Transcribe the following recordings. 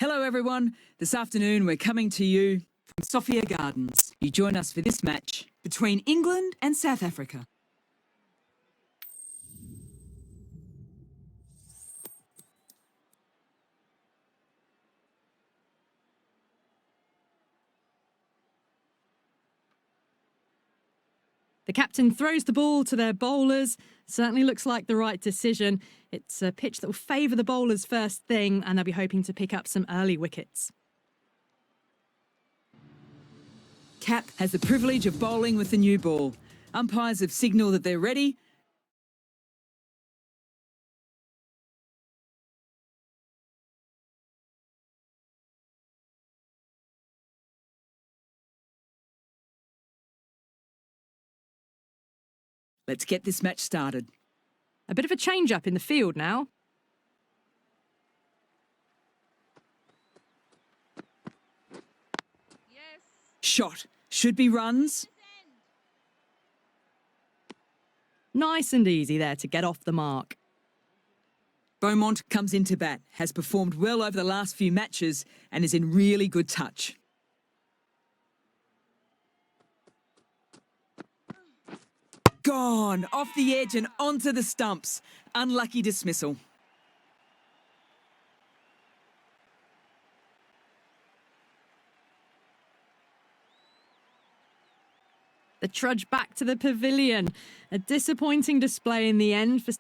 Hello everyone, this afternoon we're coming to you from Sophia Gardens. You join us for this match between England and South Africa. The captain throws the ball to their bowlers. Certainly looks like the right decision. It's a pitch that will favour the bowlers first thing, and they'll be hoping to pick up some early wickets. Cap has the privilege of bowling with the new ball. Umpires have signalled that they're ready. Let's get this match started. A bit of a change-up in the field now. Yes. Shot. Should be runs. Nice and easy there to get off the mark. Beaumont comes into bat, has performed well over the last few matches and is in really good touch. Gone, off the edge and onto the stumps. Unlucky dismissal. The trudge back to the pavilion. A disappointing display in the end for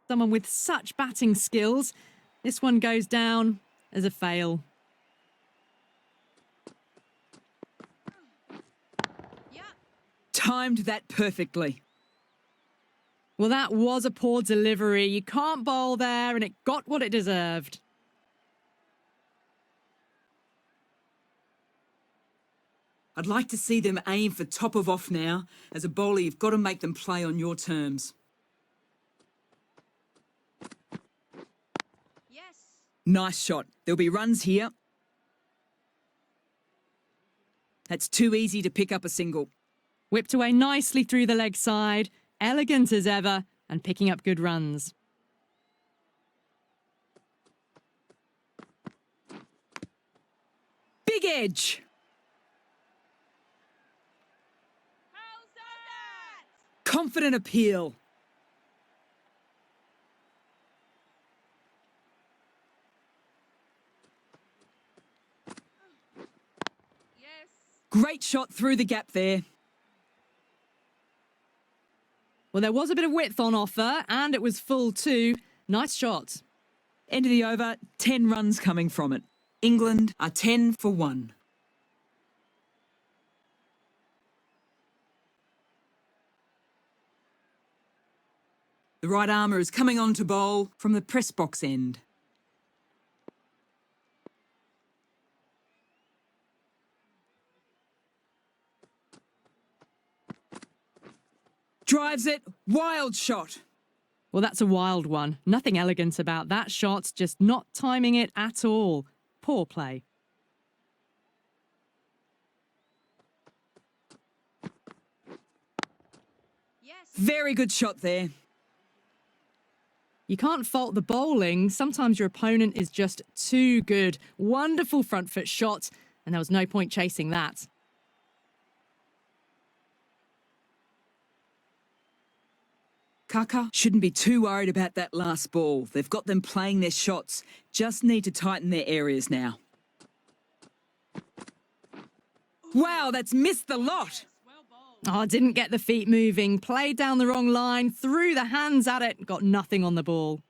someone with such batting skills. This one goes down as a fail. Timed that perfectly. Well, that was a poor delivery. You can't bowl there, and it got what it deserved. I'd like to see them aim for top of off now. As a bowler, you've got to make them play on your terms. Yes. Nice shot. There'll be runs here. That's too easy to pick up a single. Whipped away nicely through the leg side, elegant as ever, and picking up good runs. Big edge. How's that? Confident appeal. Yes. Great shot through the gap there. Well, there was a bit of width on offer, and it was full too. Nice shot. End of the over, 10 runs coming from it. England are 10 for 1. The right armour is coming on to bowl from the press box end. Drives it, wild shot. Well, that's a wild one. Nothing elegant about that shot, just not timing it at all. Poor play. Yes. Very good shot there. You can't fault the bowling. Sometimes your opponent is just too good. Wonderful front foot shot, and there was no point chasing that. Kaka shouldn't be too worried about that last ball. They've got them playing their shots. Just need to tighten their areas now. Wow, that's missed the lot. Well bowled. Oh, didn't get the feet moving. Played down the wrong line, threw the hands at it, got nothing on the ball.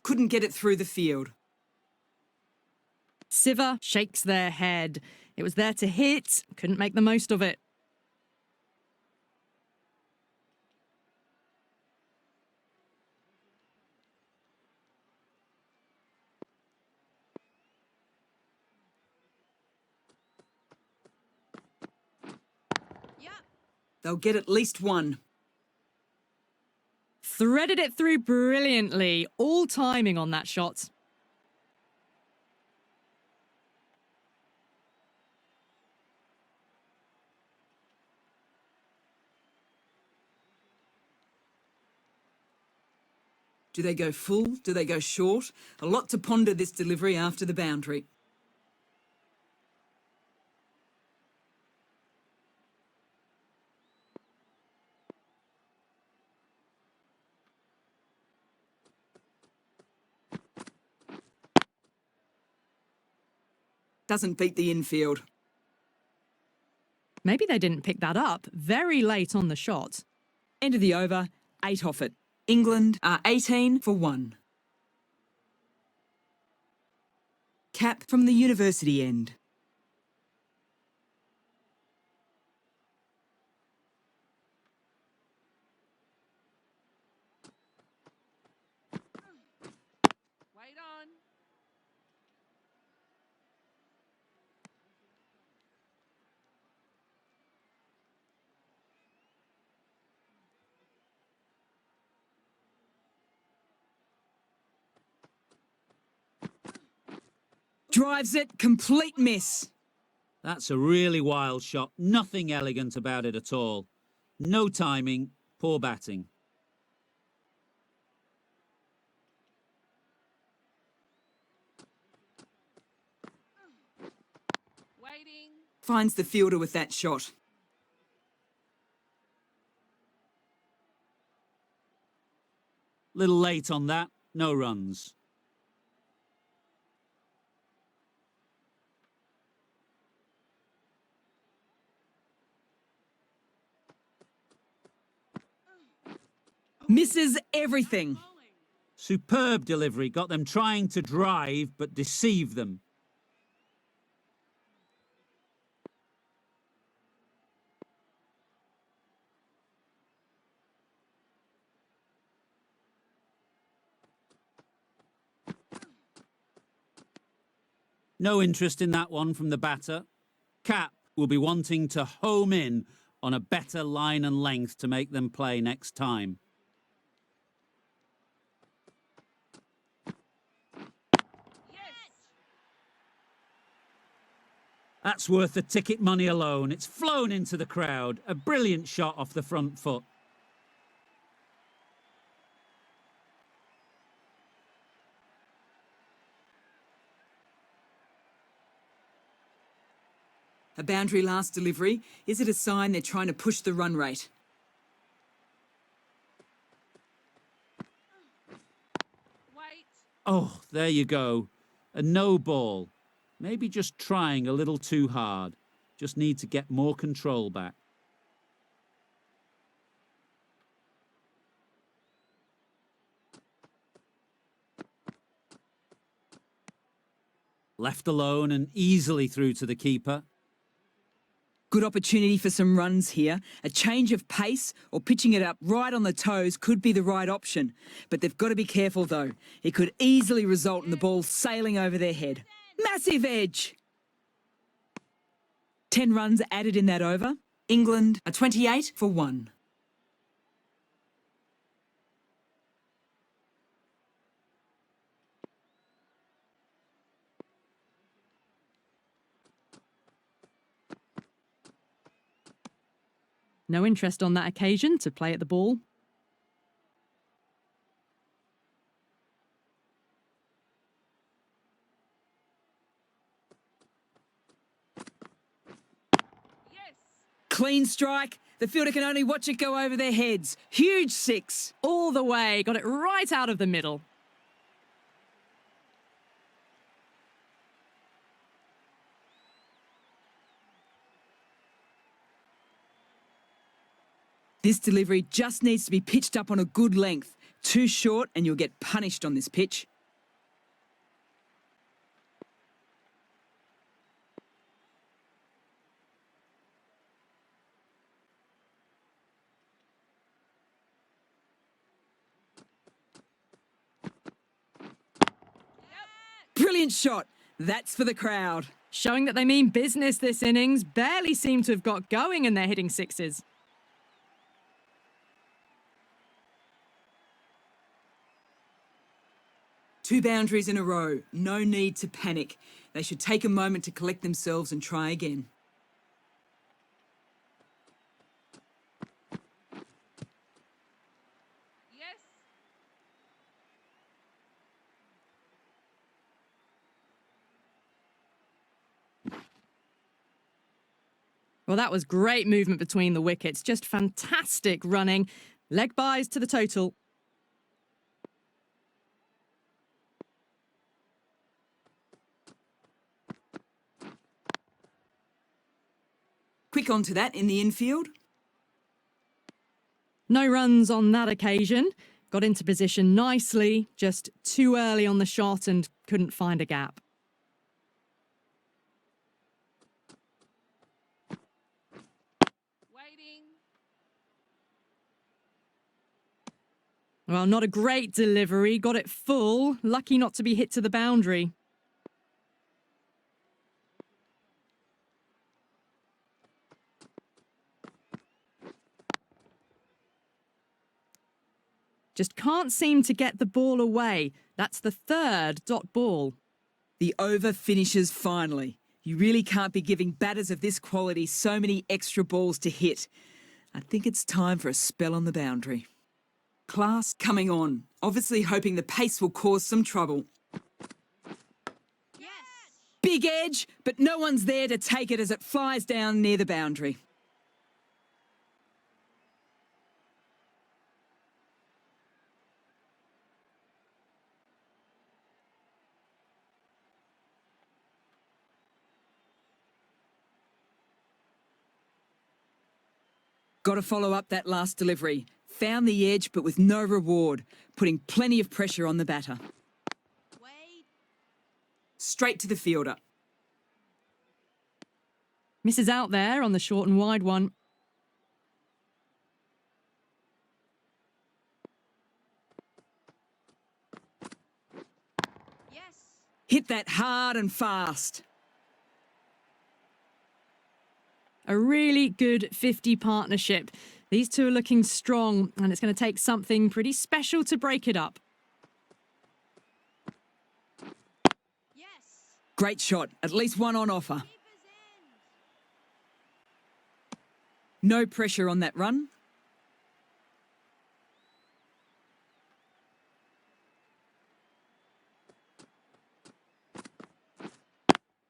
Couldn't get it through the field. Siva shakes their head. It was there to hit, couldn't make the most of it. Yep. They'll get at least one. Threaded it through brilliantly. All timing on that shot. Do they go full? Do they go short? A lot to ponder this delivery after the boundary. Doesn't beat the infield. Maybe they didn't pick that up very late on the shot. End of the over, 8 off it. England are 18 for 1. Cap from the university end. Wait on. Drives it, complete miss. That's a really wild shot. Nothing elegant about it at all. No timing, poor batting. Waiting. Finds the fielder with that shot. Little late on that, no runs. Misses everything. Superb delivery, got them trying to drive but deceived them. No interest in that one from the batter. Cap will be wanting to home in on a better line and length to make them play next time. Yes. That's worth the ticket money alone. It's flown into the crowd. A brilliant shot off the front foot. A boundary last delivery. Is it a sign they're trying to push the run rate? Wait. Oh, there you go. A no ball. Maybe just trying a little too hard. Just need to get more control back. Left alone and easily through to the keeper. Good opportunity for some runs here. A change of pace or pitching it up right on the toes could be the right option. But they've got to be careful though. It could easily result in the ball sailing over their head. Massive edge! 10 runs added in that over. England are 28 for 1. No interest on that occasion to play at the ball. Yes. Clean strike. The fielder can only watch it go over their heads. Huge 6. All the way, got it right out of the middle. This delivery just needs to be pitched up on a good length. Too short and you'll get punished on this pitch. Brilliant shot. That's for the crowd. Showing that they mean business this innings. Barely seem to have got going and they're hitting sixes. 2 boundaries in a row. No need to panic. They should take a moment to collect themselves and try again. Yes. Well, that was great movement between the wickets. Just fantastic running. Leg byes to the total. Quick onto that in the infield. No runs on that occasion. Got into position nicely, just too early on the shot and couldn't find a gap. Waiting. Well, not a great delivery. Got it full. Lucky not to be hit to the boundary. Just can't seem to get the ball away. That's the 3rd dot ball. The over finishes finally. You really can't be giving batters of this quality so many extra balls to hit. I think it's time for a spell on the boundary. Class coming on, obviously hoping the pace will cause some trouble. Yes. Big edge, but no one's there to take it as it flies down near the boundary. Got to follow up that last delivery. Found the edge, but with no reward, putting plenty of pressure on the batter. Wait. Straight to the fielder. Misses out there on the short and wide one. Yes. Hit that hard and fast. A really good 50 partnership. These two are looking strong, and it's going to take something pretty special to break it up. Yes. Great shot, at least one on offer. Keeper's end. No pressure on that run.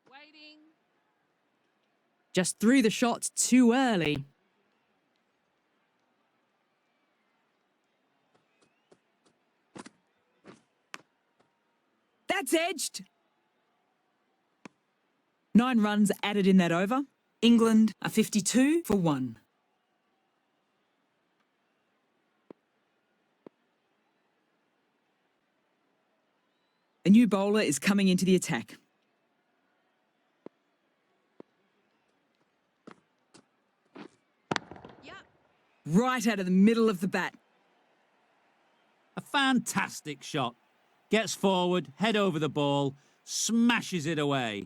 Waiting. Just threw the shot too early. That's edged. 9 runs added in that over. England are 52 for 1. A new bowler is coming into the attack. Yep. Right out of the middle of the bat. A fantastic shot. Gets forward, head over the ball, smashes it away.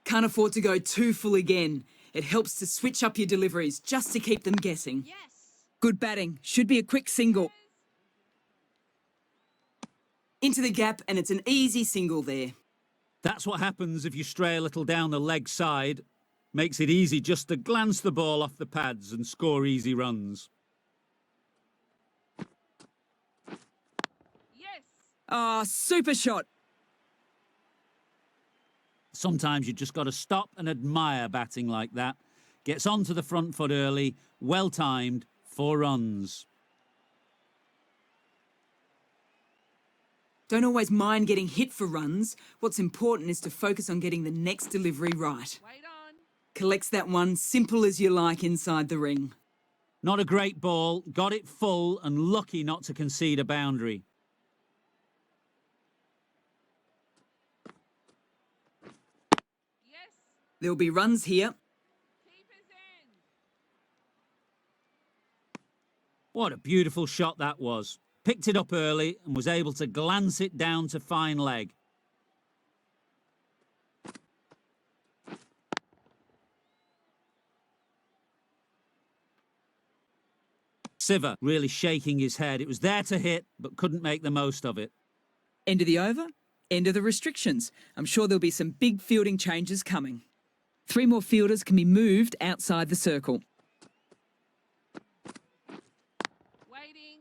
Can't afford to go too full again. It helps to switch up your deliveries just to keep them guessing. Yes. Good batting. Should be a quick single. Into the gap, and it's an easy single there. That's what happens if you stray a little down the leg side. Makes it easy just to glance the ball off the pads and score easy runs. Yes. Ah, super shot. Sometimes you just got to stop and admire batting like that. Gets onto the front foot early, well timed, 4 runs. Don't always mind getting hit for runs. What's important is to focus on getting the next delivery right. Wait on. Collects that one, simple as you like, inside the ring. Not a great ball, got it full and lucky not to concede a boundary. Yes. There'll be runs here. Keeper's end. What a beautiful shot that was. Picked it up early and was able to glance it down to fine leg. Siver really shaking his head. It was there to hit, but couldn't make the most of it. End of the over, end of the restrictions. I'm sure there'll be some big fielding changes coming. 3 more fielders can be moved outside the circle. Waiting.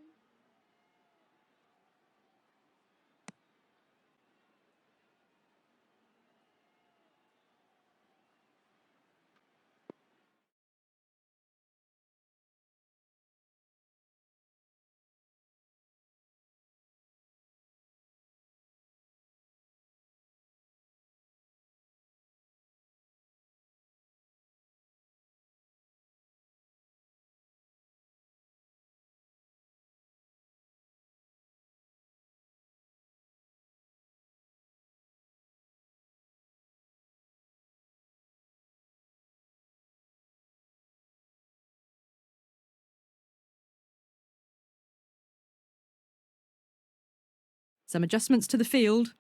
Some adjustments to the field.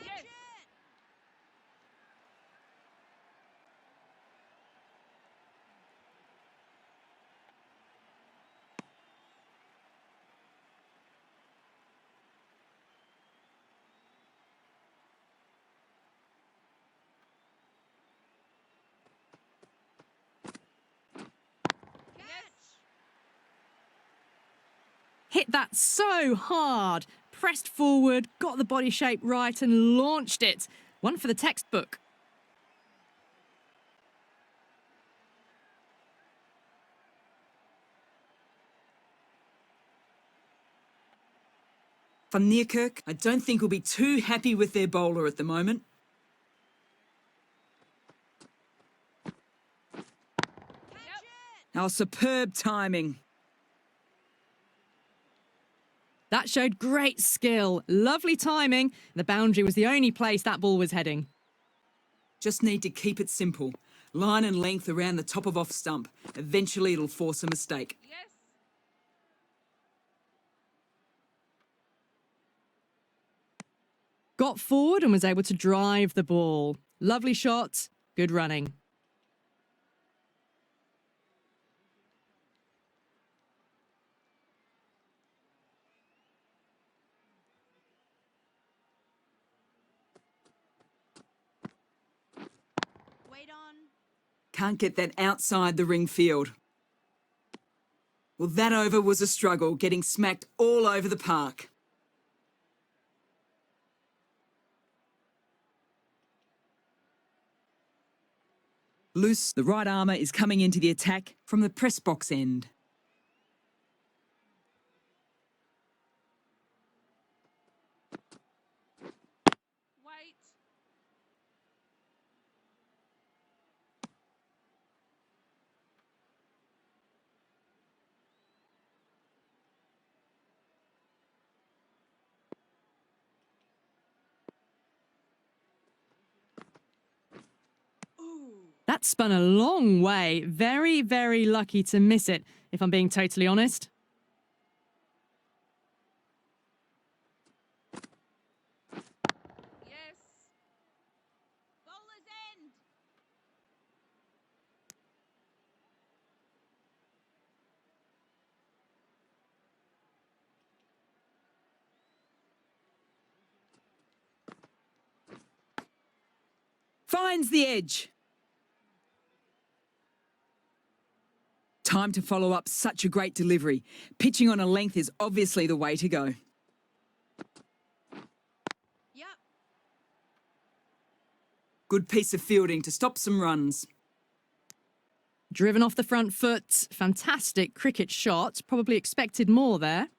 Yes. Yes. Hit that so hard. Pressed forward, got the body shape right and launched it. One for the textbook. Van Niekerk, I don't think will be too happy with their bowler at the moment. Our superb timing. That showed great skill, lovely timing. The boundary was the only place that ball was heading. Just need to keep it simple. Line and length around the top of off stump. Eventually it'll force a mistake. Yes. Got forward and was able to drive the ball. Lovely shot, good running. Wait on. Can't get that outside the ring field. Well, that over was a struggle, getting smacked all over the park. Loose, the right armour is coming into the attack from the press box end. Wait. That spun a long way. Very, very lucky to miss it, if I'm being totally honest. Yes. Bowler's end. Finds the edge. Time to follow up such a great delivery. Pitching on a length is obviously the way to go. Yep. Good piece of fielding to stop some runs. Driven off the front foot. Fantastic cricket shot. Probably expected more there.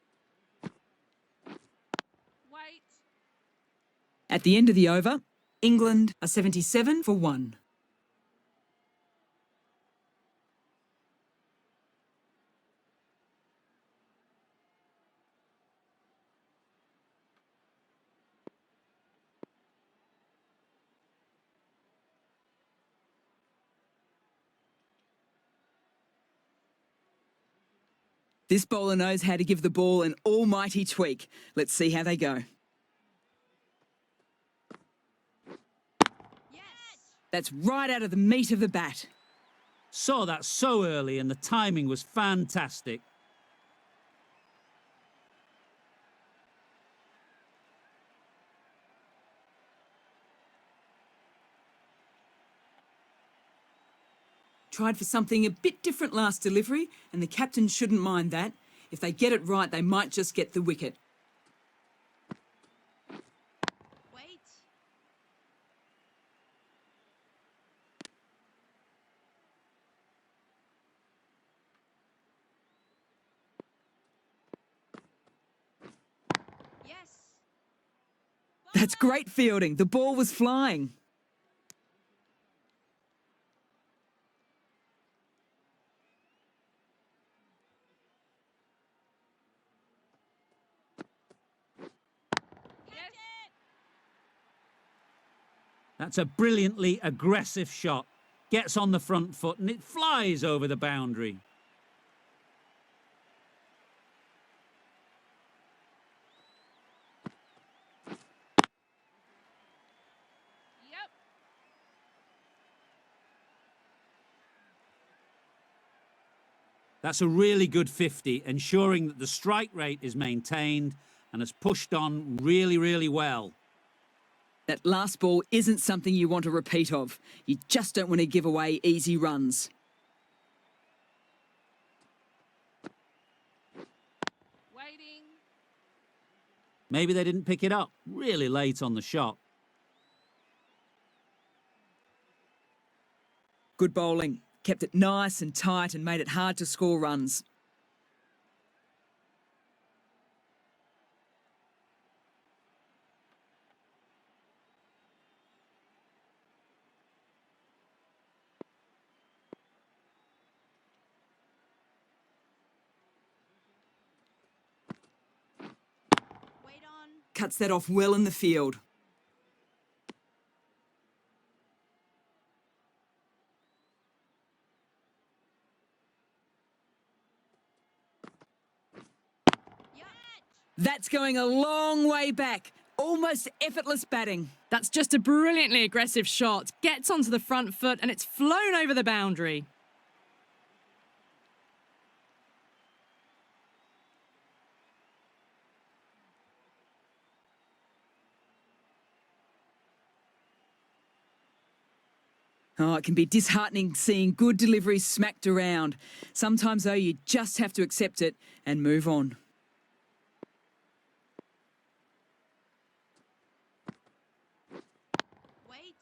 Wait. At the end of the over, England are 77 for 1. This bowler knows how to give the ball an almighty tweak. Let's see how they go. Yes. That's right out of the meat of the bat. Saw that so early and the timing was fantastic. Tried for something a bit different last delivery, and the captain shouldn't mind that. If they get it right, they might just get the wicket. Wait. Yes. That's great fielding. The ball was flying. Yes. That's a brilliantly aggressive shot. Gets on the front foot and it flies over the boundary. Yep. That's a really good 50, ensuring that the strike rate is maintained and has pushed on really, really well. That last ball isn't something you want a repeat of. You just don't want to give away easy runs. Waiting. Maybe they didn't pick it up really late on the shot. Good bowling. Kept it nice and tight and made it hard to score runs. Wait on. Cuts that off well in the field. Yep. That's going a long way back. Almost effortless batting. That's just a brilliantly aggressive shot. Gets onto the front foot and it's flown over the boundary. Oh, it can be disheartening seeing good deliveries smacked around. Sometimes, though, you just have to accept it and move on. Wait.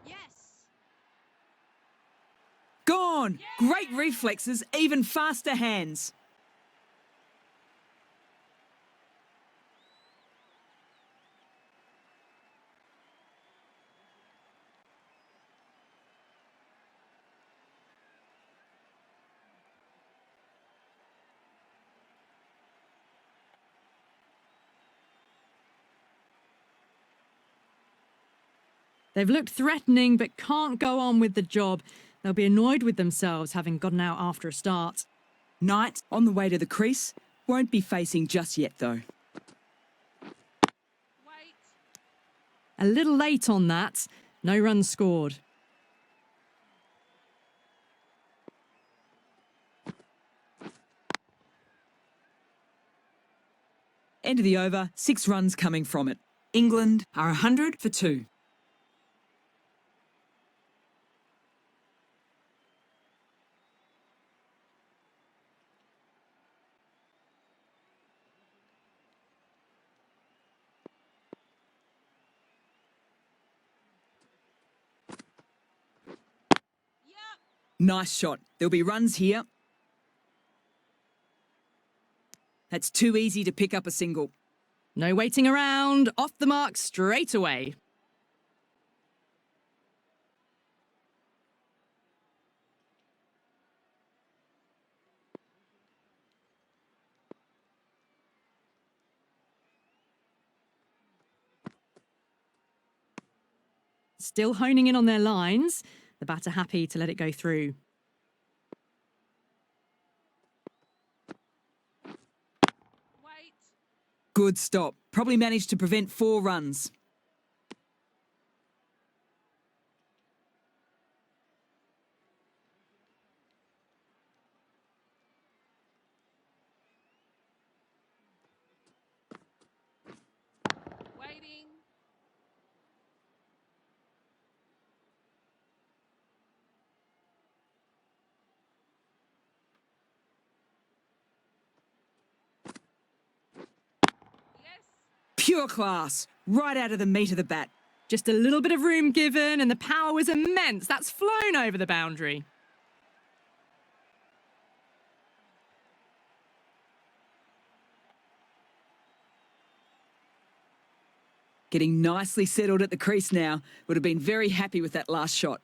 Yes. Gone! Great reflexes, even faster hands. They've looked threatening but can't go on with the job. They'll be annoyed with themselves having gotten out after a start. Knight on the way to the crease. Won't be facing just yet, though. Wait. A little late on that. No runs scored. End of the over, 6 runs coming from it. England are 100 for 2. Yep. Nice shot. There'll be runs here. That's too easy to pick up a single. No waiting around. Off the mark straight away. Still honing in on their lines. The batter happy to let it go through. Wait. Good stop. Probably managed to prevent 4 runs. Waiting. Yes. Pure class. Right out of the meat of the bat. Just a little bit of room given, and the power was immense. That's flown over the boundary. Getting nicely settled at the crease now. Would have been very happy with that last shot.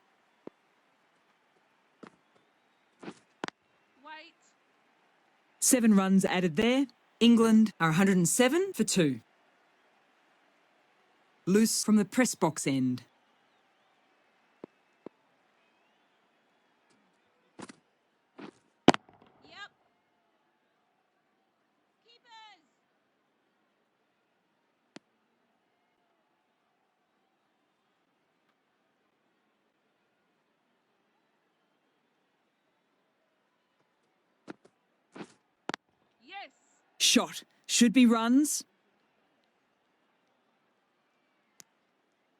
Wait. 7 runs added there. England are 107 for 2. Loose from the press box end. Yep. Keepers. Yes. Shot. Should be runs.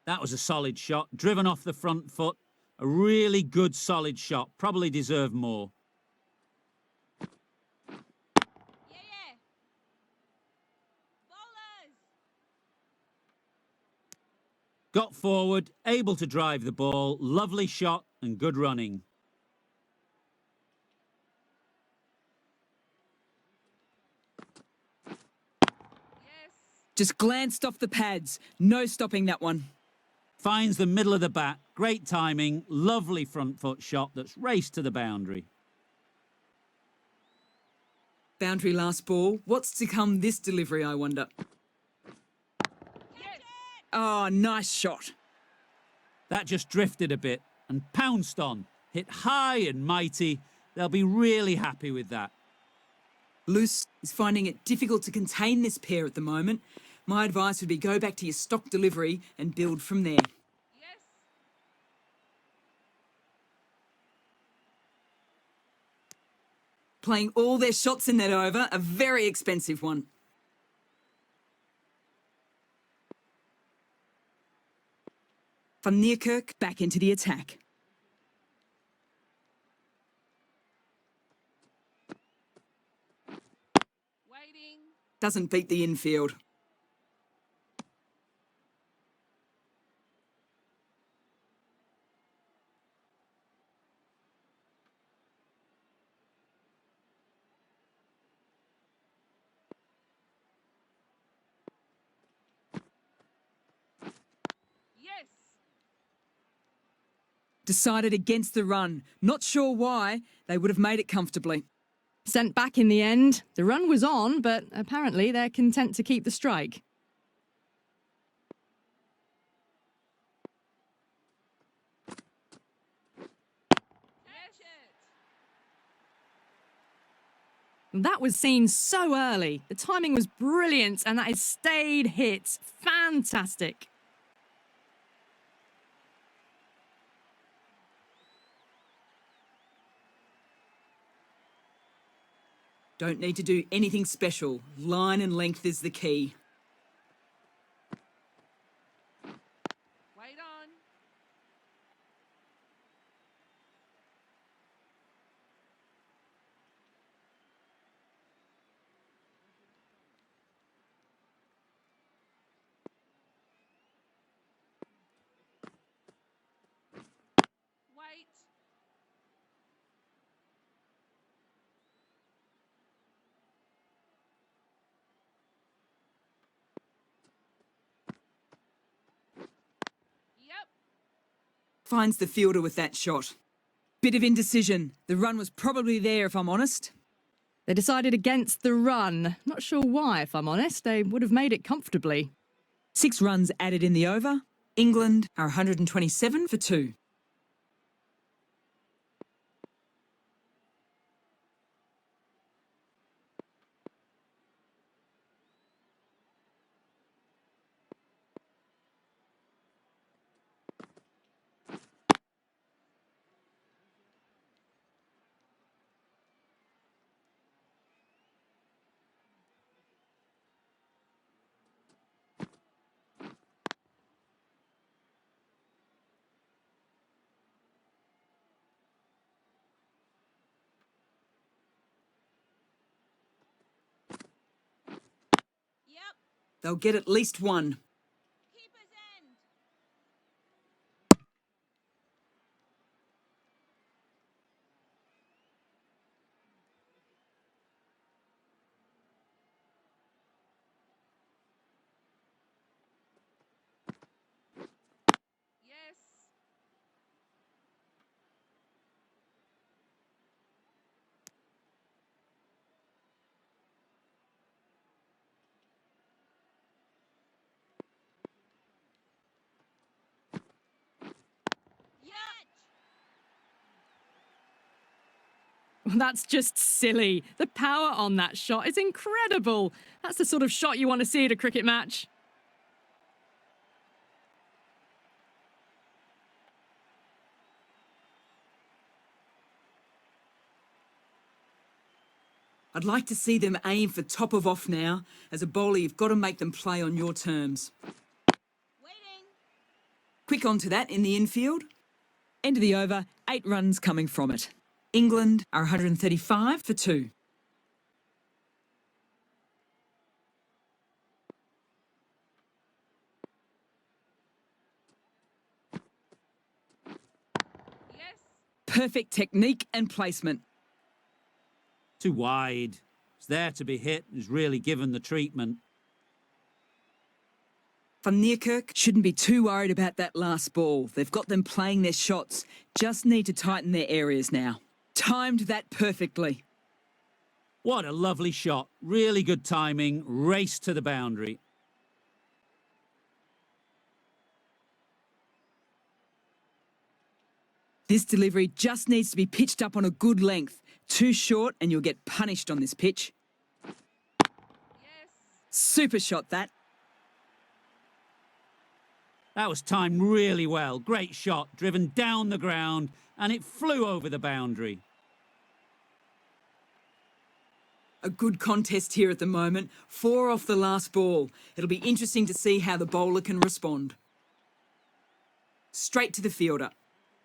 That was a solid shot, driven off the front foot. A really good, solid shot. Probably deserved more. Yeah. Bowlers. Got forward, able to drive the ball. Lovely shot and good running. Yes. Just glanced off the pads. No stopping that one. Finds the middle of the bat. Great timing. Lovely front foot shot that's raced to the boundary. Boundary last ball. What's to come this delivery, I wonder? Yes. Oh, nice shot. That just drifted a bit and pounced on. Hit high and mighty. They'll be really happy with that. Loose is finding it difficult to contain this pair at the moment. My advice would be go back to your stock delivery and build from there. Yes. Playing all their shots in that over, a very expensive one. Van Niekerk back into the attack. Waiting. Doesn't beat the infield. Yes. Decided against the run. Not sure why. They would have made it comfortably. Sent back in the end. The run was on, but apparently they're content to keep the strike. Catch it. That was seen so early. The timing was brilliant, and that is stayed hit. Fantastic. Don't need to do anything special. Line and length is the key. Wait on. Wait. Yep. Finds the fielder with that shot. Bit of indecision. The run was probably there, if I'm honest. They decided against the run. Not sure why, if I'm honest. They would have made it comfortably. 6 runs added in the over. England are 127 for 2. They'll get at least one. Keeper's end. Yes. That's just silly. The power on that shot is incredible. That's the sort of shot you want to see at a cricket match. I'd like to see them aim for top of off now. As a bowler, you've got to make them play on your terms. Waiting. Quick onto that in the infield. End of the over, 8 runs coming from it. England are 135 for 2. Yes. Perfect technique and placement. Too wide. It's there to be hit. Is really given the treatment. Van Niekerk shouldn't be too worried about that last ball. They've got them playing their shots. Just need to tighten their areas now. Timed that perfectly. What a lovely shot. Really good timing. Race to the boundary. This delivery just needs to be pitched up on a good length. Too short and you'll get punished on this pitch. Yes. Super shot that. That was timed really well. Great shot. Driven down the ground and it flew over the boundary. A good contest here at the moment. 4 off the last ball. It'll be interesting to see how the bowler can respond. Straight to the fielder.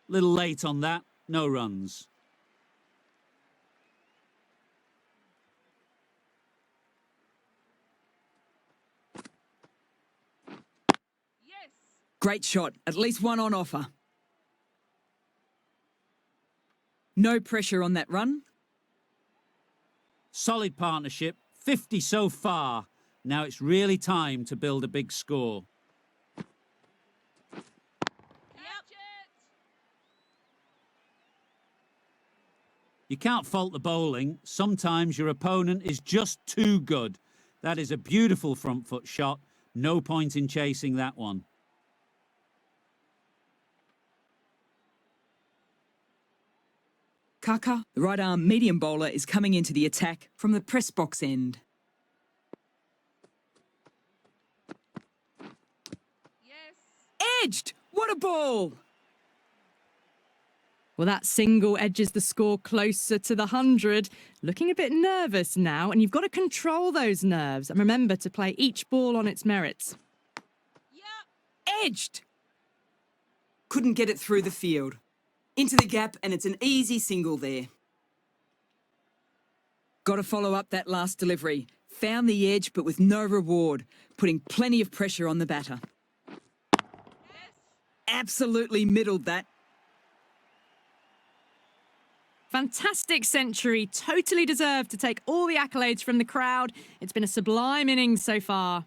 Little late on that. No runs. Yes. Great shot. At least one on offer. No pressure on that run. Solid partnership. 50 so far. Now it's really time to build a big score. Catch it. You can't fault the bowling. Sometimes your opponent is just too good. That is a beautiful front foot shot. No point in chasing that one. Kaka, the right arm medium bowler, is coming into the attack from the press box end. Yes. Edged! What a ball! Well, that single edges the score closer to the 100. Looking a bit nervous now, and you've got to control those nerves and remember to play each ball on its merits. Yep. Edged! Couldn't get it through the field. Into the gap, and it's an easy single there. Got to follow up that last delivery. Found the edge, but with no reward, putting plenty of pressure on the batter. Yes. Absolutely middled that. Fantastic century, totally deserved to take all the accolades from the crowd. It's been a sublime innings so far.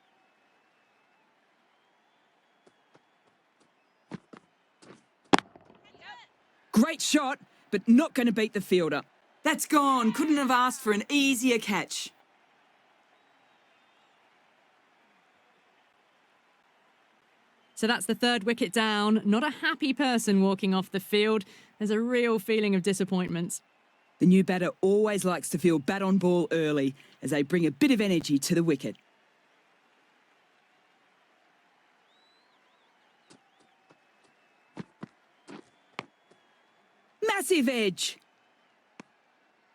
Great shot, but not going to beat the fielder. That's gone. Couldn't have asked for an easier catch. So that's the 3rd wicket down. Not a happy person walking off the field. There's a real feeling of disappointment. The new batter always likes to feel bat on ball early as they bring a bit of energy to the wicket. Massive edge.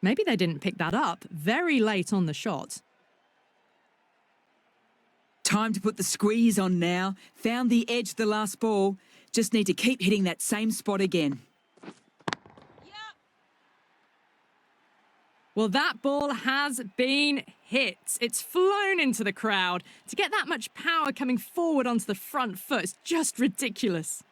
Maybe they didn't pick that up very late on the shot. Time to put the squeeze on now. Found the edge the last ball. Just need to keep hitting that same spot again. Yep. Well, that ball has been hit. It's flown into the crowd. To get that much power coming forward onto the front foot is just ridiculous.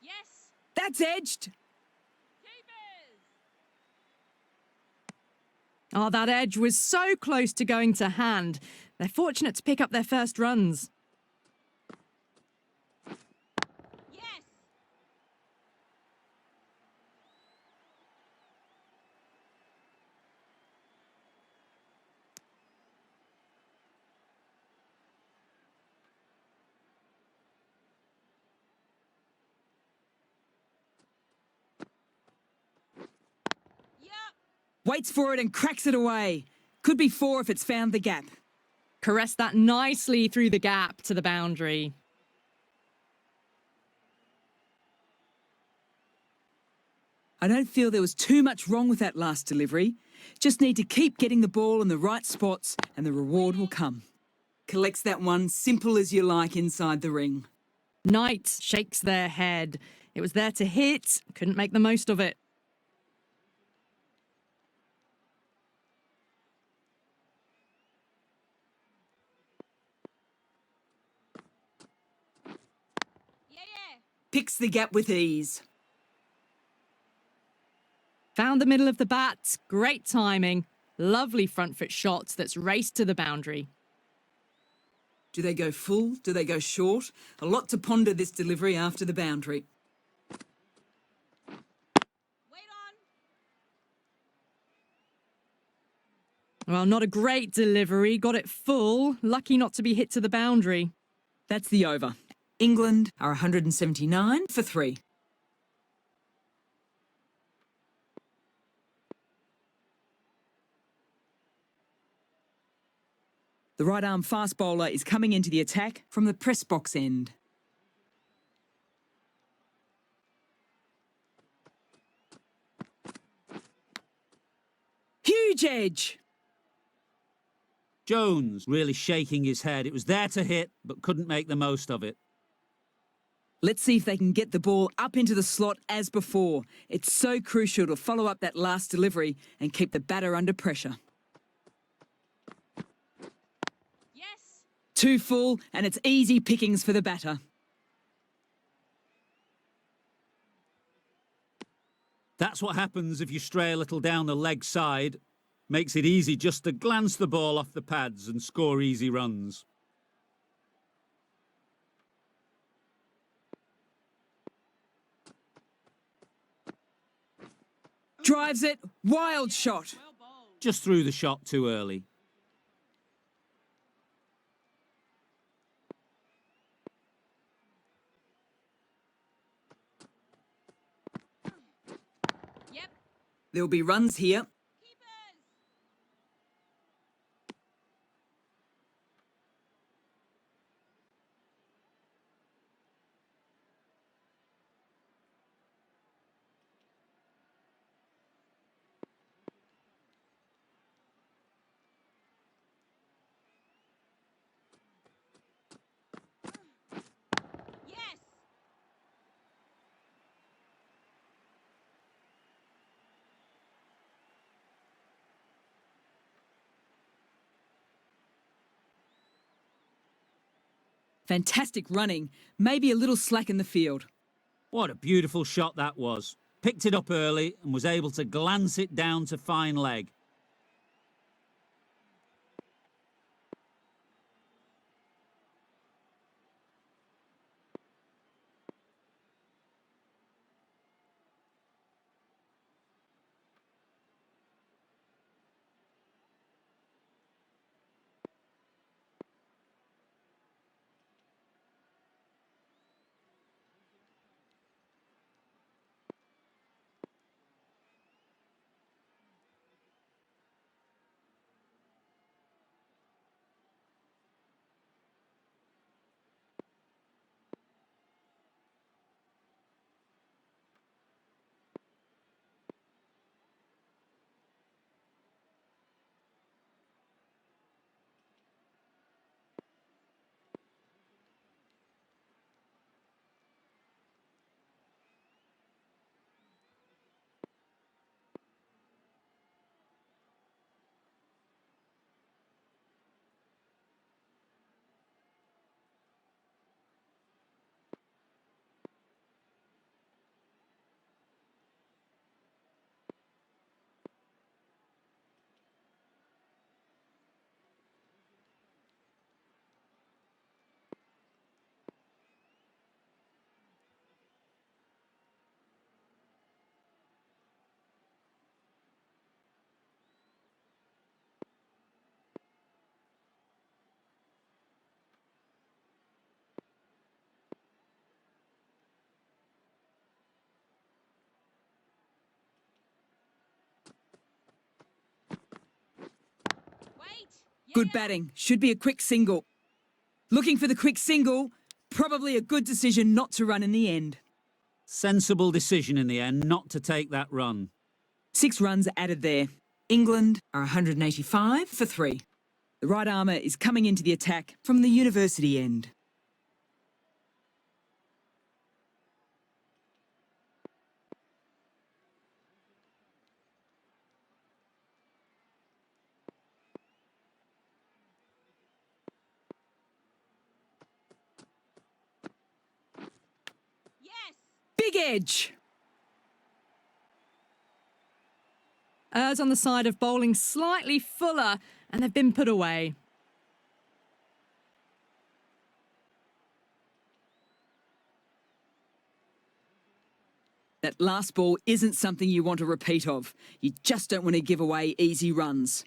Yes. That's edged. Keepers. Oh, that edge was so close to going to hand. They're fortunate to pick up their first runs. Yes. Yep. Waits for it and cracks it away. Could be 4 if it's found the gap. Caressed that nicely through the gap to the boundary. I don't feel there was too much wrong with that last delivery. Just need to keep getting the ball in the right spots and the reward will come. Collects that one simple as you like inside the ring. Knight shakes their head. It was there to hit, couldn't make the most of it. Yeah. Picks the gap with ease. Found the middle of the bat. Great timing. Lovely front foot shot that's raced to the boundary. Do they go full? Do they go short? A lot to ponder this delivery after the boundary. Wait on. Well, not a great delivery. Got it full. Lucky not to be hit to the boundary. That's the over. England are 179 for 3. The right arm fast bowler is coming into the attack from the press box end. Huge edge! Jones really shaking his head. It was there to hit, but couldn't make the most of it. Let's see if they can get the ball up into the slot as before. It's so crucial to follow up that last delivery and keep the batter under pressure. Yes. 2 full, and it's easy pickings for the batter. That's what happens if you stray a little down the leg side. Makes it easy just to glance the ball off the pads and score easy runs. Drives it, wild shot. Well bowled. Just threw the shot too early. Yep. There'll be runs here. Keepers. Yes. Fantastic running, maybe a little slack in the field. What a beautiful shot that was. Picked it up early and was able to glance it down to fine leg. Good batting. Should be a quick single. Looking for the quick single. Probably a good decision not to run in the end. Sensible decision in the end not to take that run. 6 runs added there. England are 185 for 3. The right armour is coming into the attack from the university end. Yes. Big edge. Errs on the side of bowling slightly fuller, and they've been put away. That last ball isn't something you want a repeat of. You just don't want to give away easy runs.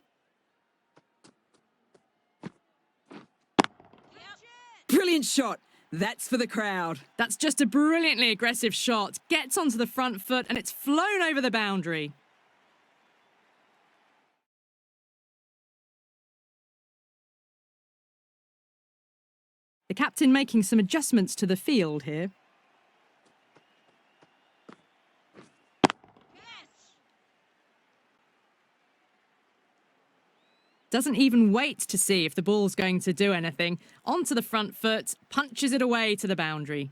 Brilliant shot. That's for the crowd. That's just a brilliantly aggressive shot. Gets onto the front foot, and it's flown over the boundary. The captain making some adjustments to the field here. Doesn't even wait to see if the ball's going to do anything. Onto the front foot, punches it away to the boundary.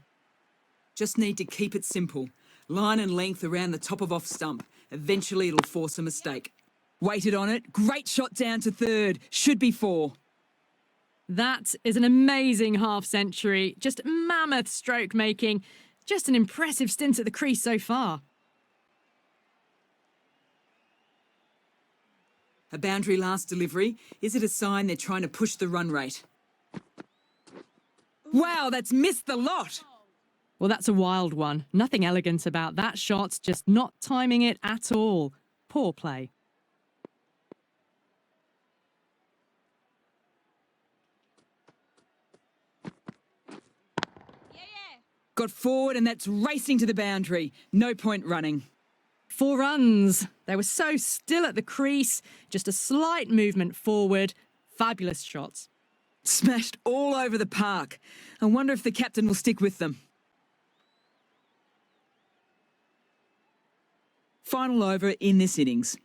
Just need to keep it simple. Line and length around the top of off stump. Eventually it'll force a mistake. Waited on it. Great shot down to third. Should be 4. That is an amazing half-century. Just mammoth stroke making. Just an impressive stint at the crease so far. A boundary last delivery. Is it a sign they're trying to push the run rate? Wow, that's missed the lot. Well, that's a wild one. Nothing elegant about that shot, just not timing it at all. Poor play. Got forward and that's racing to the boundary. No point running. 4 runs. They were so still at the crease. Just a slight movement forward. Fabulous shots. Smashed all over the park. I wonder if the captain will stick with them. Final over in this innings.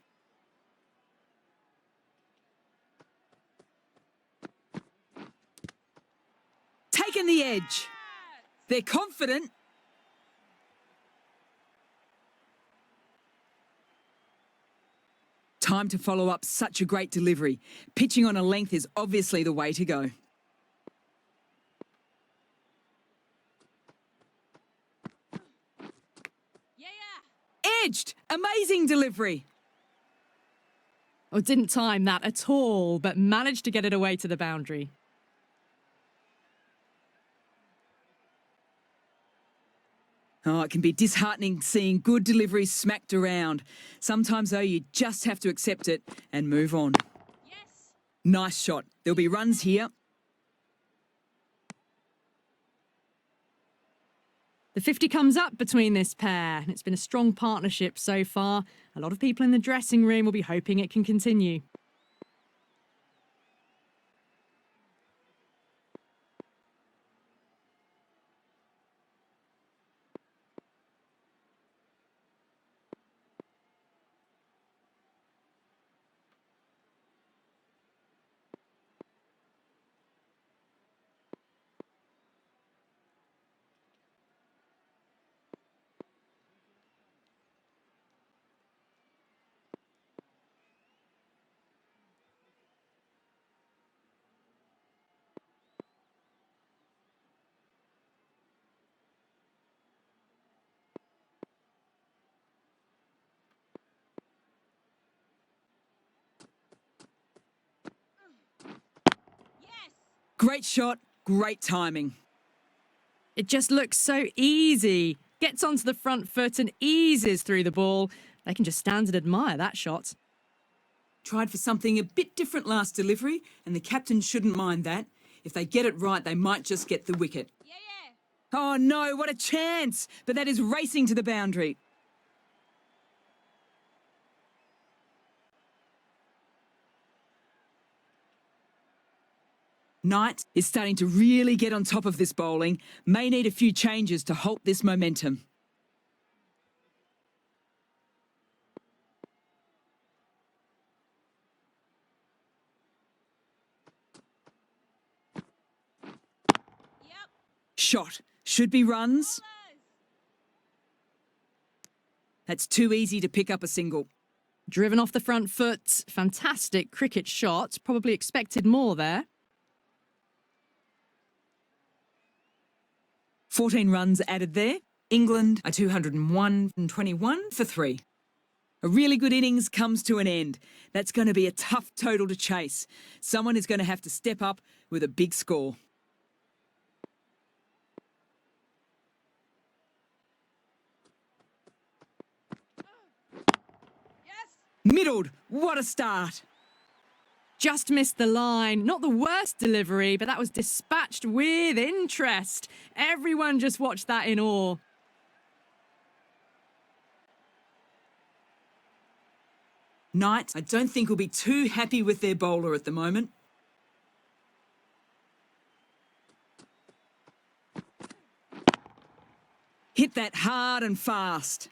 Taken the edge. They're confident. Time to follow up such a great delivery. Pitching on a length is obviously the way to go. Edged. Amazing delivery. Oh, didn't time that at all, but managed to get it away to the boundary. Oh, it can be disheartening seeing good deliveries smacked around. Sometimes, though, you just have to accept it and move on. Yes. Nice shot. There'll be runs here. The 50 comes up between this pair, and it's been a strong partnership so far. A lot of people in the dressing room will be hoping it can continue. Great shot, great timing. It just looks so easy. Gets onto the front foot and eases through the ball. They can just stand and admire that shot. Tried for something a bit different last delivery, and the captain shouldn't mind that. If they get it right, they might just get the wicket. Oh no, what a chance! But that is racing to the boundary. Knight is starting to really get on top of this bowling. May need a few changes to halt this momentum. Yep. Shot. Should be runs. Bowlers. That's too easy to pick up a single. Driven off the front foot. Fantastic cricket shot. Probably expected more there. 14 runs added there. England are 201 and 21 for 3. A really good innings comes to an end. That's going to be a tough total to chase. Someone is going to have to step up with a big score. Yes. Middled. What a start. Just missed the line. Not the worst delivery, but that was dispatched with interest. Everyone just watched that in awe. Knight, I don't think will be too happy with their bowler at the moment. Hit that hard and fast.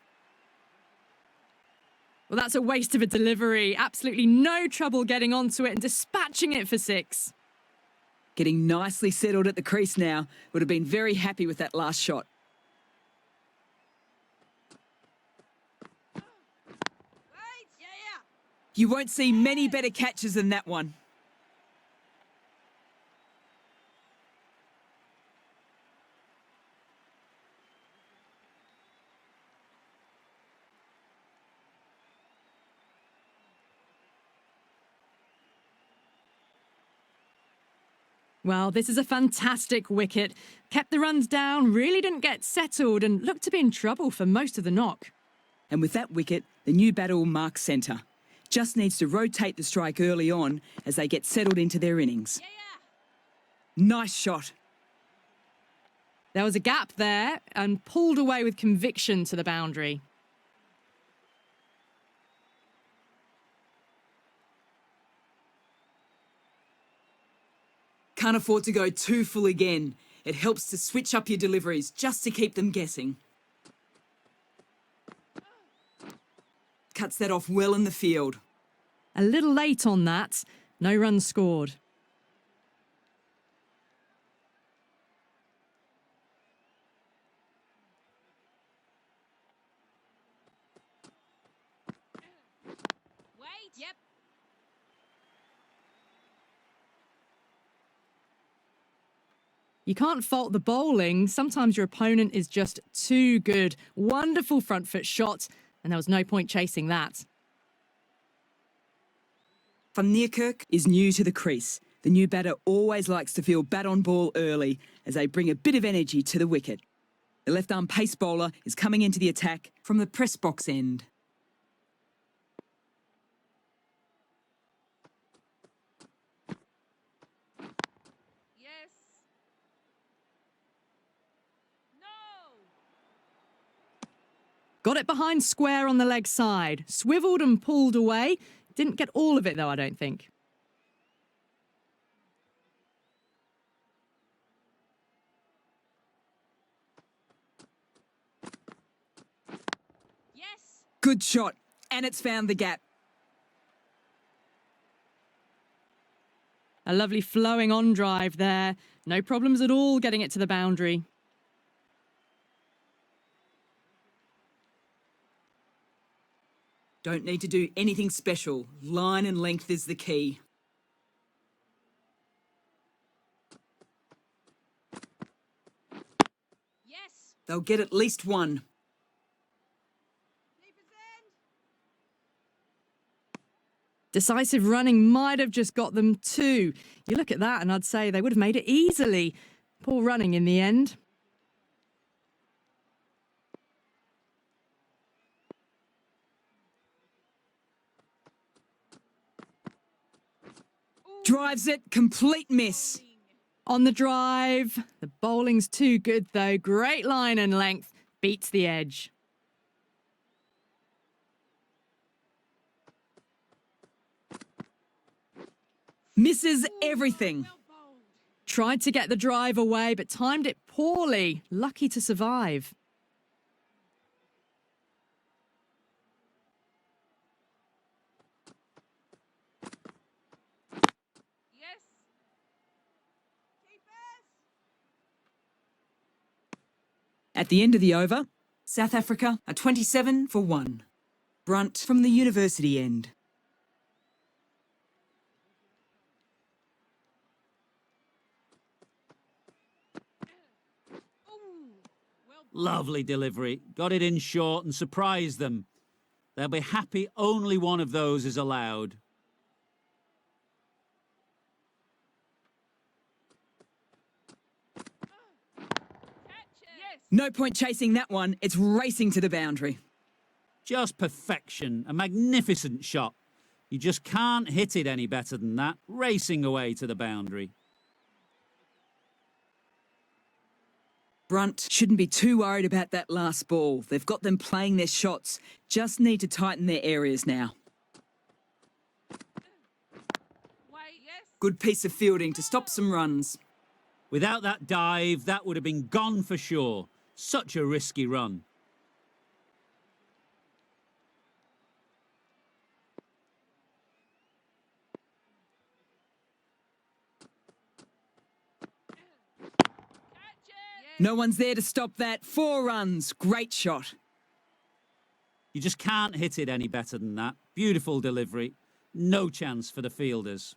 Well, that's a waste of a delivery. Absolutely no trouble getting onto it and dispatching it for 6. Getting nicely settled at the crease now. Would have been very happy with that last shot. Wait. Yeah. You won't see many better catches than that one. Well, this is a fantastic wicket. Kept the runs down, really didn't get settled and looked to be in trouble for most of the knock. And with that wicket, the new batter will mark centre. Just needs to rotate the strike early on as they get settled into their innings. Yeah. Nice shot. There was a gap there and pulled away with conviction to the boundary. Can't afford to go too full again. It helps to switch up your deliveries just to keep them guessing. Cuts that off well in the field. A little late on that. No runs scored. Wait. Yep. You can't fault the bowling. Sometimes your opponent is just too good. Wonderful front foot shot, and there was no point chasing that. Van Niekerk is new to the crease. The new batter always likes to feel bat on ball early as they bring a bit of energy to the wicket. The left-arm pace bowler is coming into the attack from the press box end. Yes. No. Got it behind square on the leg side. Swiveled and pulled away. Didn't get all of it, though, I don't think. Yes. Good shot, and it's found the gap. A lovely flowing on drive there. No problems at all getting it to the boundary. Don't need to do anything special. Line and length is the key. Yes. They'll get at least one. Keep his end. Decisive running might have just got them 2. You look at that and I'd say they would have made it easily. Poor running in the end. Drives it, complete miss. On the drive. The bowling's too good, though. Great line and length. Beats the edge. Misses everything. Well bowled. Tried to get the drive away, but timed it poorly. Lucky to survive. Yes. At the end of the over, South Africa are 27 for 1. Brunt from the university end. Ooh. Well. Lovely delivery. Got it in short and surprised them. They'll be happy only one of those is allowed. Catch it. Yes. No point chasing that one. It's racing to the boundary. Just perfection. A magnificent shot. You just can't hit it any better than that. Racing away to the boundary. Brunt shouldn't be too worried about that last ball. They've got them playing their shots. Just need to tighten their areas now. Wait. Yes. Good piece of fielding to stop some runs. Without that dive, that would have been gone for sure. Such a risky run. Catch it. Yes. No one's there to stop that. 4 runs. Great shot. You just can't hit it any better than that. Beautiful delivery. No chance for the fielders.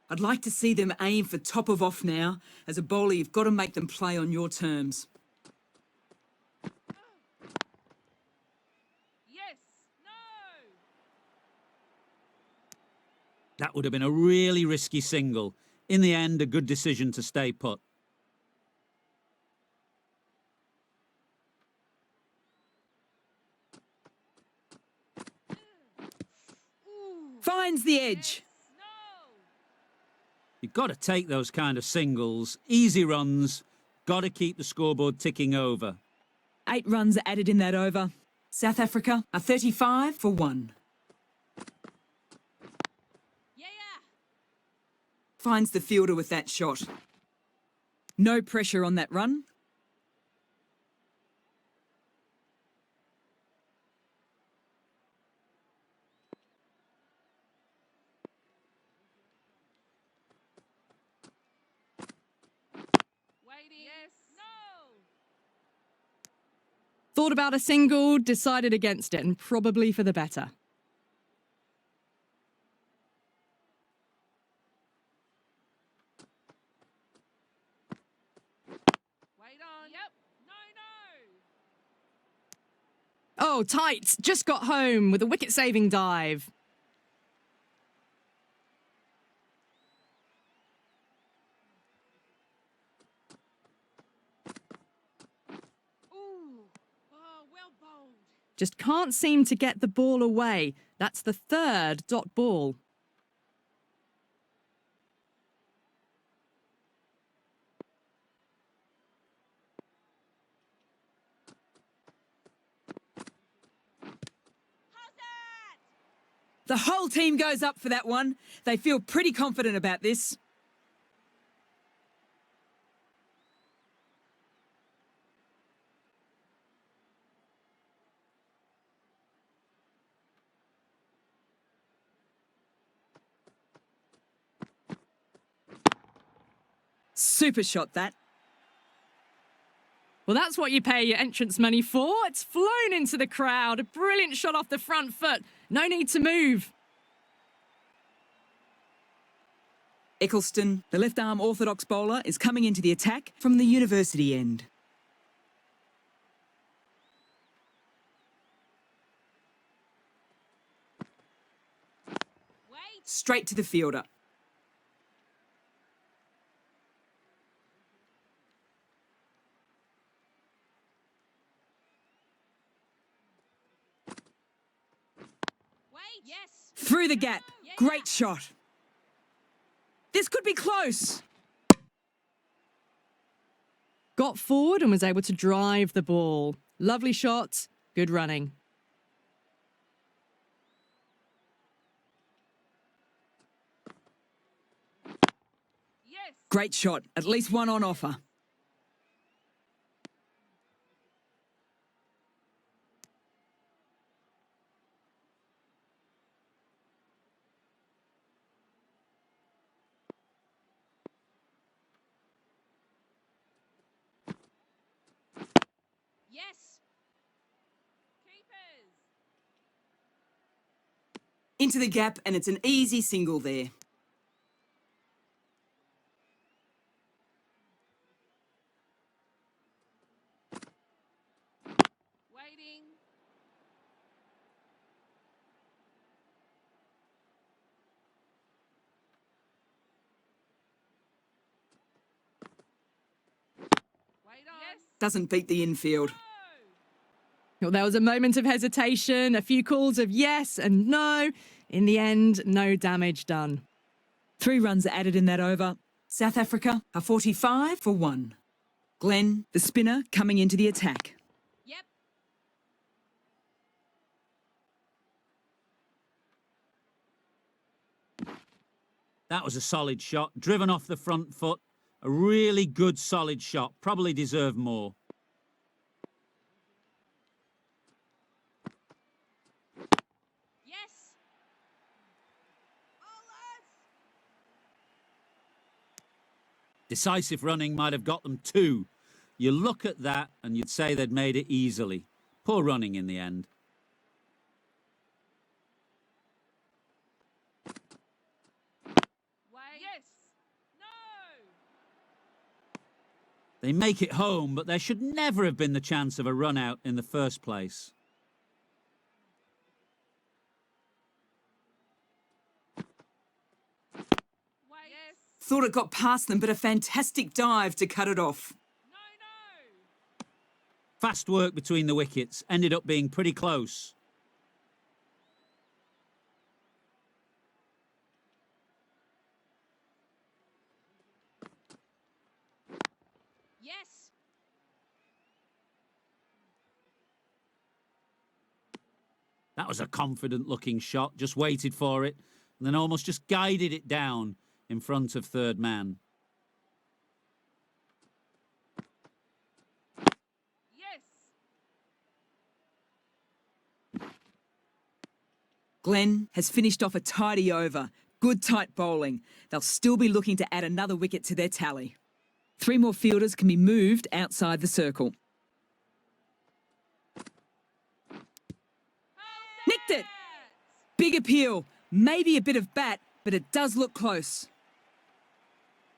I'd like to see them aim for top of off now. As a bowler, you've got to make them play on your terms. Yes. No. That would have been a really risky single. In the end, a good decision to stay put. Ooh. Finds the edge. No. You've got to take those kind of singles. Easy runs. Got to keep the scoreboard ticking over. 8 runs added in that over. South Africa are 35 for 1. Yeah. Finds the fielder with that shot. No pressure on that run. Waiting. Yes. No. Thought about a single, decided against it, and probably for the better. Wait on. Yep. No. Oh, tight. Just got home with a wicket-saving dive. Ooh. Oh, well bowled. Just can't seem to get the ball away. That's the 3rd dot ball. How's that? The whole team goes up for that one. They feel pretty confident about this. Super shot that. Well, that's what you pay your entrance money for. It's flown into the crowd. A brilliant shot off the front foot. No need to move. Eccleston, the left-arm orthodox bowler, is coming into the attack from the university end. Wait. Straight to the fielder. Wait. Yes. Through the gap. Yeah. Great shot. This could be close. Got forward and was able to drive the ball. Lovely shot. Good running. Great shot. At least one on offer. Yes. Keepers. Into the gap, and it's an easy single there. Waiting. Wait on. Yes. Doesn't beat the infield. No. Well, there was a moment of hesitation, a few calls of yes and no. In the end, no damage done. 3 runs added in that over. South Africa are 45 for 1. Glenn, the spinner, coming into the attack. Yep. That was a solid shot, driven off the front foot. A really good, solid shot. Probably deserved more. Yes. Bowlers. Decisive running might have got them 2. You look at that and you'd say they'd made it easily. Poor running in the end. Wait. Yes. No. They make it home, but there should never have been the chance of a run out in the first place. Wait. Yes. Thought it got past them, but a fantastic dive to cut it off. No, no. Fast work between the wickets. Ended up being pretty close. Yes. That was a confident-looking shot. Just waited for it and then almost just guided it down in front of third man. Yes. Glenn has finished off a tidy over. Good tight bowling. They'll still be looking to add another wicket to their tally. 3 more fielders can be moved outside the circle. Nicked it! Big appeal. Maybe a bit of bat, but it does look close.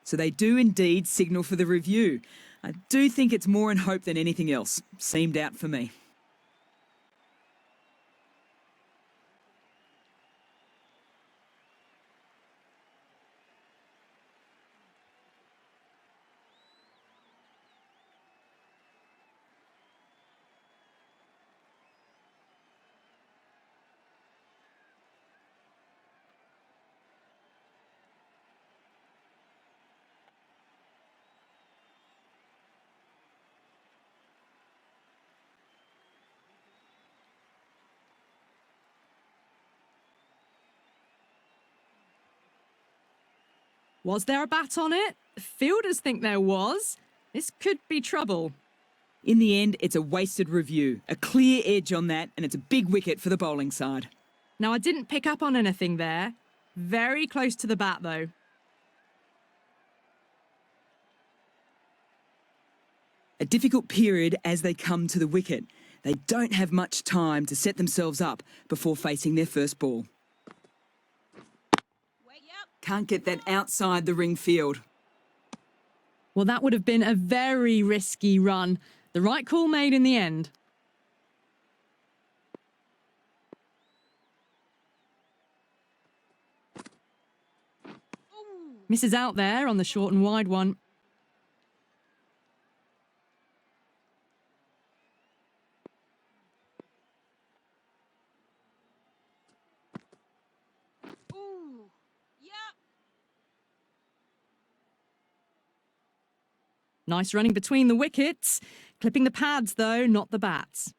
So they do indeed signal for the review. I do think it's more in hope than anything else. Seemed out for me. Was there a bat on it? Fielders think there was. This could be trouble. In the end, it's a wasted review. A clear edge on that, and it's a big wicket for the bowling side. Now, I didn't pick up on anything there. Very close to the bat, though. A difficult period as they come to the wicket. They don't have much time to set themselves up before facing their first ball. Wait. Yep. Can't get that outside the ring field. Well, that would have been a very risky run. The right call made in the end. Ooh. Misses out there on the short and wide one. Ooh. Yep. Nice running between the wickets. Clipping the pads, though, not the bats.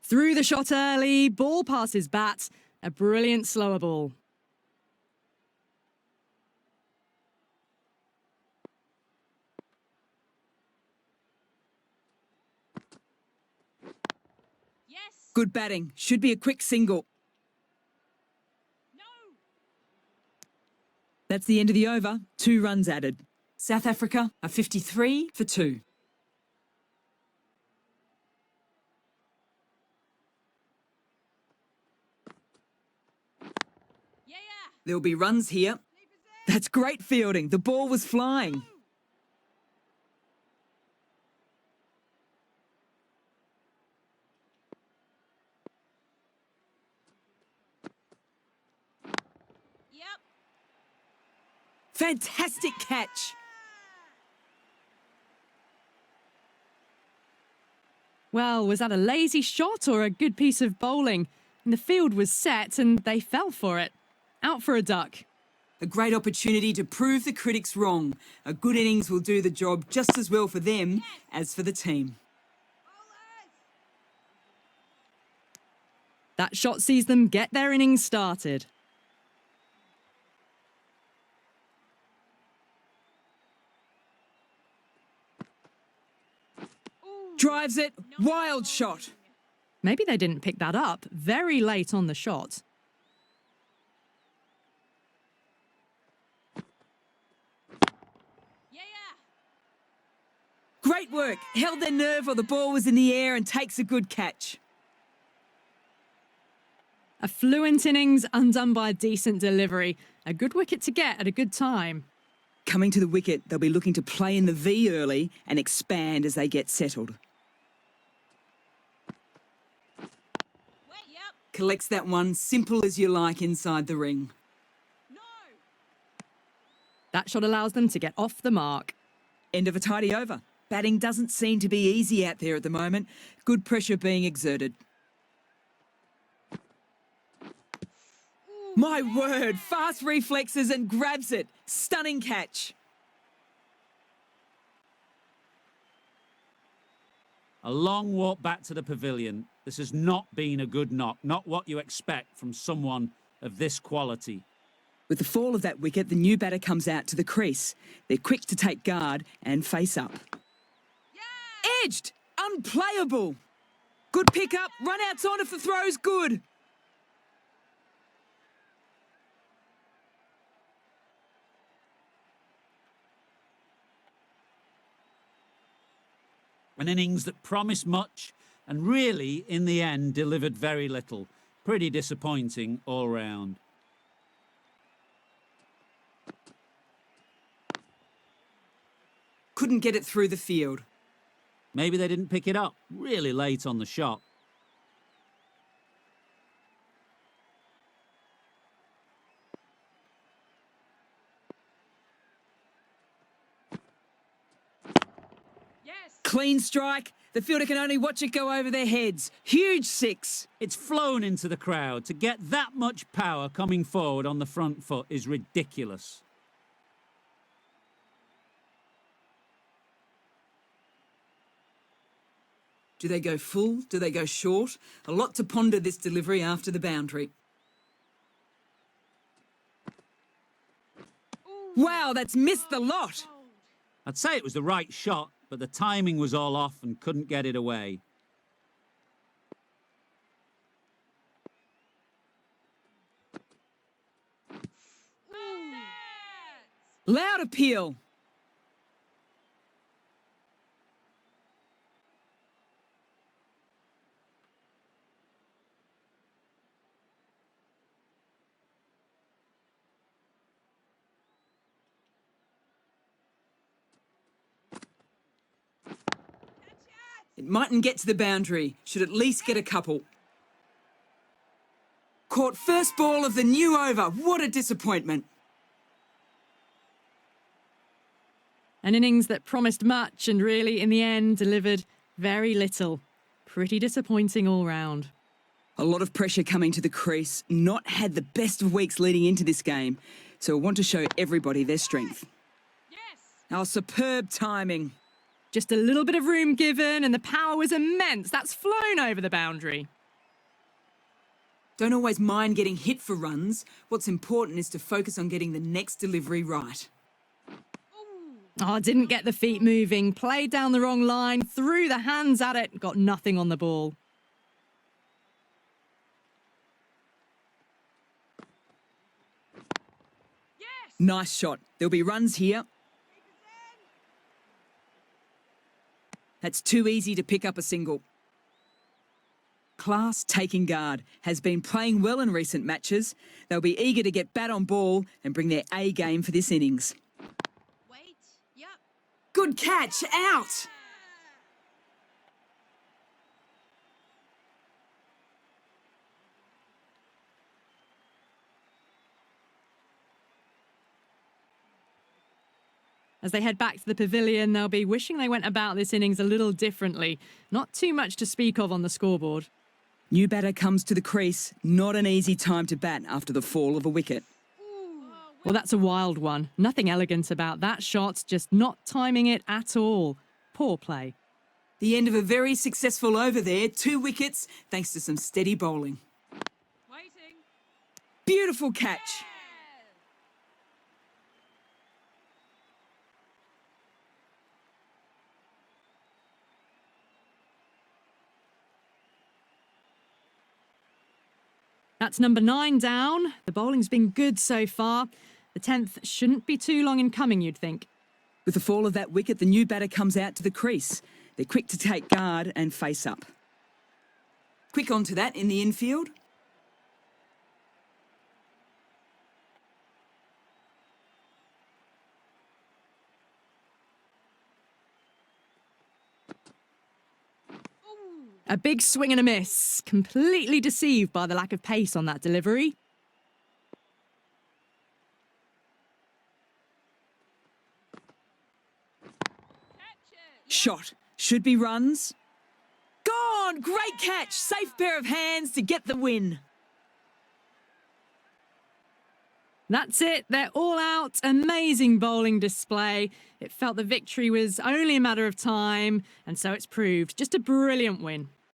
Threw the shot early, ball past his bat. A brilliant slower ball. Yes. Good batting. Should be a quick single. No. That's the end of the over. 2 runs added. South Africa are 53 for 2. Yeah. There'll be runs here. That's great fielding. The ball was flying. Yep. Fantastic catch. Well, was that a lazy shot or a good piece of bowling? And the field was set and they fell for it. Out for a duck. A great opportunity to prove the critics wrong. A good innings will do the job just as well for them as for the team. That shot sees them get their innings started. Drives it. Wild shot. Maybe they didn't pick that up very late on the shot. Yeah. Great work. Held their nerve while the ball was in the air and takes a good catch. A fluent innings undone by a decent delivery. A good wicket to get at a good time. Coming to the wicket, they'll be looking to play in the V early and expand as they get settled. Yep. Collects that one, simple as you like inside the ring. No. That shot allows them to get off the mark. End of a tidy over. Batting doesn't seem to be easy out there at the moment. Good pressure being exerted. My word, fast reflexes and grabs it. Stunning catch. A long walk back to the pavilion. This has not been a good knock, not what you expect from someone of this quality. With the fall of that wicket, the new batter comes out to the crease. They're quick to take guard and face up. Edged! Unplayable! Good pick up, run outs on if the throw's good. An innings that promised much and really, in the end, delivered very little. Pretty disappointing all round. Couldn't get it through the field. Maybe they didn't pick it up really late on the shot. Yes. Clean strike. The fielder can only watch it go over their heads. Huge 6. It's flown into the crowd. To get that much power coming forward on the front foot is ridiculous. Do they go full? Do they go short? A lot to ponder this delivery after the boundary. Wow, that's missed the lot. I'd say it was the right shot, but the timing was all off and couldn't get it away. Loud appeal. It mightn't get to the boundary. Should at least get a couple. Caught first ball of the new over. What a disappointment. An innings that promised much and really, in the end, delivered very little. Pretty disappointing all round. A lot of pressure coming to the crease. Not had the best of weeks leading into this game. So I want to show everybody their strength. Yes. Our superb timing. Just a little bit of room given, and the power was immense. That's flown over the boundary. Don't always mind getting hit for runs. What's important is to focus on getting the next delivery right. Oh, didn't get the feet moving. Played down the wrong line, threw the hands at it, got nothing on the ball. Yes. Nice shot. There'll be runs here. That's too easy to pick up a single. Class taking guard has been playing well in recent matches. They'll be eager to get bat on ball and bring their A game for this innings. Wait. Yep. Good catch, out! As they head back to the pavilion, they'll be wishing they went about this innings a little differently. Not too much to speak of on the scoreboard. New batter comes to the crease. Not an easy time to bat after the fall of a wicket. Well, that's a wild one. Nothing elegant about that shot, just not timing it at all. Poor play. The end of a very successful over there. 2 wickets, thanks to some steady bowling. Waiting. Beautiful catch. That's number 9 down. The bowling's been good so far. The 10th shouldn't be too long in coming, you'd think. With the fall of that wicket, the new batter comes out to the crease. They're quick to take guard and face up. Quick onto that in the infield. A big swing and a miss. Completely deceived by the lack of pace on that delivery. Shot. Should be runs. Gone! Great catch. Safe pair of hands to get the win. That's it. They're all out. Amazing bowling display. It felt the victory was only a matter of time, and so it's proved. Just a brilliant win.